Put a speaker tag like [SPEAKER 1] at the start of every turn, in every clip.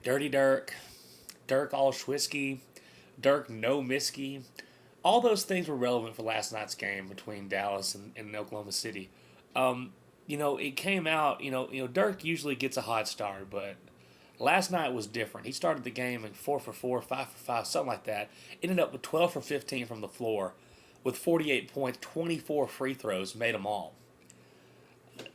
[SPEAKER 1] Dirty Dirk, Dirk Nowitzki, Dirk Nowitzki. All those things were relevant for last night's game between Dallas and Oklahoma City. It came out. Dirk usually gets a hot start, but last night was different. He started the game like 4 for 4, 5 for 5, something like that. Ended up with 12 for 15 from the floor, with 48 points, 24 free throws, made them all.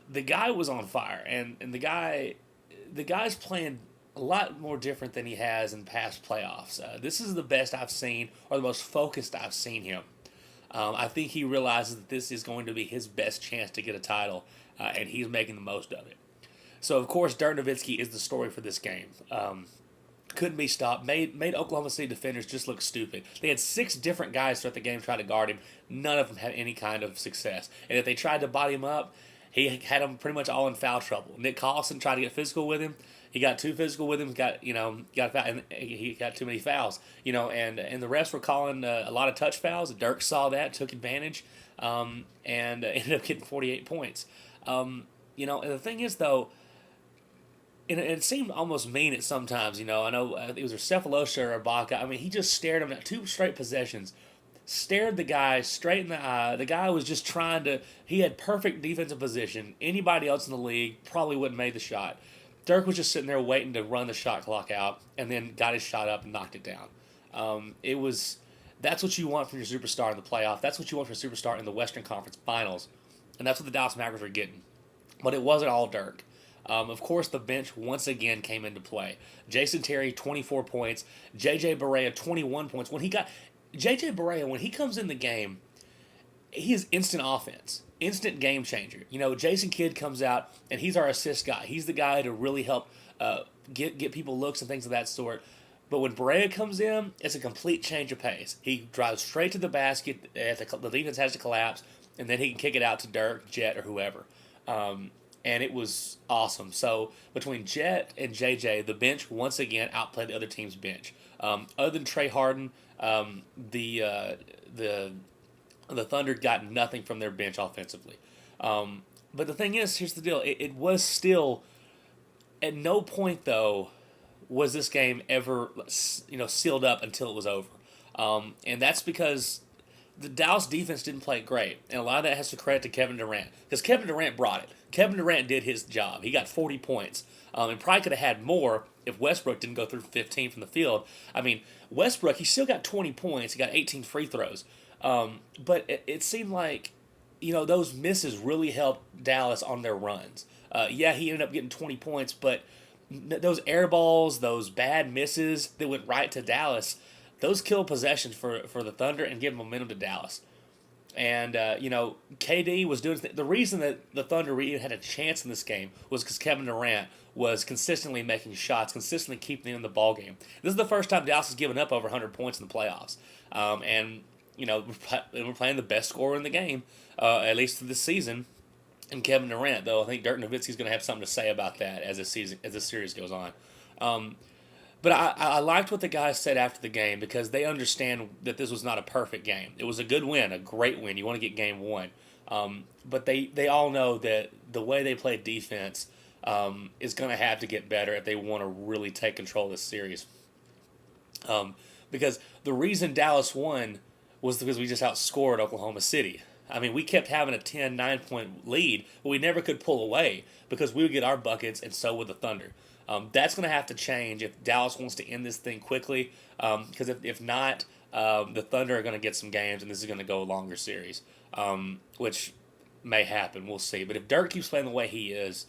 [SPEAKER 1] The guy was on fire, and the guy's playing a lot more different than he has in past playoffs. This is the best I've seen, or the most focused I've seen him. I think he realizes that this is going to be his best chance to get a title, and he's making the most of it. So, of course, Dirk Nowitzki is the story for this game. Couldn't be stopped. Made Oklahoma City defenders just look stupid. They had 6 different guys throughout the game try to guard him. None of them had any kind of success. And if they tried to body him up, he had them pretty much all in foul trouble. Nick Collison tried to get physical with him. He got too physical with him. Got foul, and he got too many fouls. And the refs were calling a lot of touch fouls. Dirk saw that, took advantage, and ended up getting 48 points. And the thing is though, and it seemed almost mean at sometimes. I know it was Cephalosha or Ibaka. I mean, he just stared him at 2 straight possessions. Stared the guy straight in the eye. The guy was just trying to. He had perfect defensive position. Anybody else in the league probably wouldn't have made the shot. Dirk was just sitting there waiting to run the shot clock out, and then got his shot up and knocked it down. That's what you want from your superstar in the playoff. That's what you want from a superstar in the Western Conference Finals, and that's what the Dallas Mavericks were getting. But it wasn't all Dirk. Of course, the bench once again came into play. Jason Terry, 24 points. J.J. Barea, 21 points. When he comes in the game, he is instant offense, instant game changer. Jason Kidd comes out, and he's our assist guy. He's the guy to really help get people looks and things of that sort. But when Barea comes in, it's a complete change of pace. He drives straight to the basket. The defense has to collapse, and then he can kick it out to Dirk, Jet, or whoever. And it was awesome. So between Jet and JJ, the bench once again outplayed the other team's bench. Other than Trey Harden, the Thunder got nothing from their bench offensively. But the thing is, here's the deal: it was still at no point though was this game ever sealed up until it was over, and that's because the Dallas defense didn't play great, and a lot of that has to credit to Kevin Durant, because Kevin Durant brought it. Kevin Durant did his job. He got 40 points, and probably could have had more if Westbrook didn't go through 15 from the field. I mean, Westbrook, he still got 20 points. He got 18 free throws, but it seemed like those misses really helped Dallas on their runs. He ended up getting 20 points, but those air balls, those bad misses that went right to Dallas, those kill possessions for the Thunder and give momentum to Dallas. And, KD was doing the reason that the Thunder even had a chance in this game was because Kevin Durant was consistently making shots, consistently keeping them in the ball game. This is the first time Dallas has given up over 100 points in the playoffs. We're playing the best scorer in the game, at least for this season, and Kevin Durant, though I think Dirk Nowitzki is going to have something to say about that as this series goes on. But I liked what the guys said after the game, because they understand that this was not a perfect game. It was a good win, a great win. You want to get game 1. But they all know that the way they play defense is going to have to get better if they want to really take control of this series. Because the reason Dallas won was because we just outscored Oklahoma City. I mean, we kept having a 10, 9-point lead, but we never could pull away because we would get our buckets, and so would the Thunder. That's going to have to change if Dallas wants to end this thing quickly, because if not, the Thunder are going to get some games, and this is going to go a longer series, which may happen. We'll see. But if Dirk keeps playing the way he is,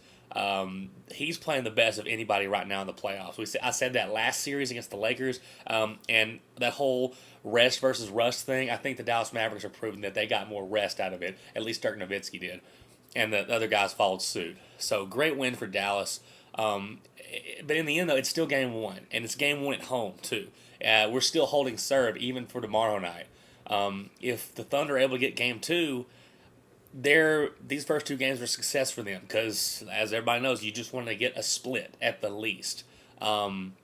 [SPEAKER 1] he's playing the best of anybody right now in the playoffs. I said that last series against the Lakers, and that whole rest versus rust thing, I think the Dallas Mavericks are proving that they got more rest out of it. At least Dirk Nowitzki did, and the other guys followed suit. So great win for Dallas. But in the end, though, it's still game 1, and it's game 1 at home too. We're still holding serve even for tomorrow night. If the Thunder are able to get game 2, these first 2 games are a success for them, because, as everybody knows, you just want to get a split at the least. And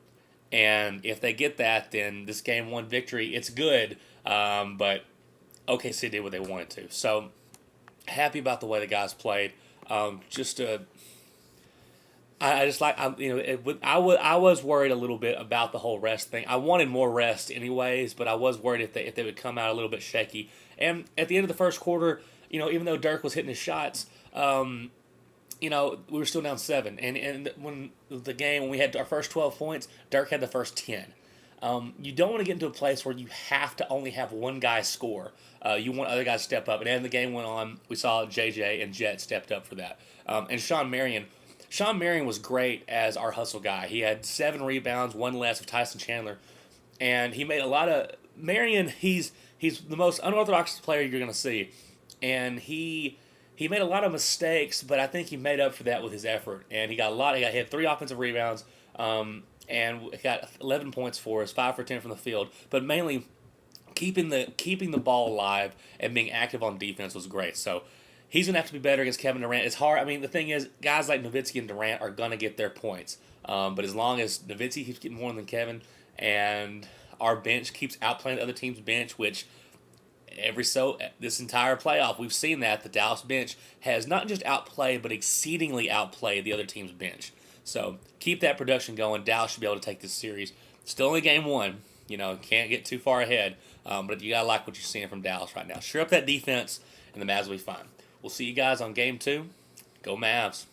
[SPEAKER 1] if they get that, then this game 1 victory, it's good. But OKC did what they wanted to. So happy about the way the guys played. I just like I was worried a little bit about the whole rest thing. I wanted more rest anyways, but I was worried if they would come out a little bit shaky. And at the end of the first quarter, even though Dirk was hitting his shots, we were still down 7. And when we had our first 12 points, Dirk had the first 10. You don't want to get into a place where you have to only have one guy score. You want other guys to step up. And as the game went on, we saw JJ and Jet stepped up for that. And Sean Marion was great as our hustle guy. He had 7 rebounds, 1 less of Tyson Chandler. And he made a lot of... Marion, he's the most unorthodox player you're going to see. And he made a lot of mistakes, but I think he made up for that with his effort. And he had 3 offensive rebounds, and got 11 points for us, 5 for 10 from the field. But mainly, keeping the ball alive and being active on defense was great. So he's going to have to be better against Kevin Durant. It's hard. I mean, the thing is, guys like Nowitzki and Durant are going to get their points. But as long as Nowitzki keeps getting more than Kevin, and our bench keeps outplaying the other team's bench, which this entire playoff, we've seen that the Dallas bench has not just outplayed, but exceedingly outplayed the other team's bench. So keep that production going. Dallas should be able to take this series. Still only game 1. Can't get too far ahead. But you got to like what you're seeing from Dallas right now. Sure up that defense, and the Mavs will be fine. We'll see you guys on game 2. Go Mavs.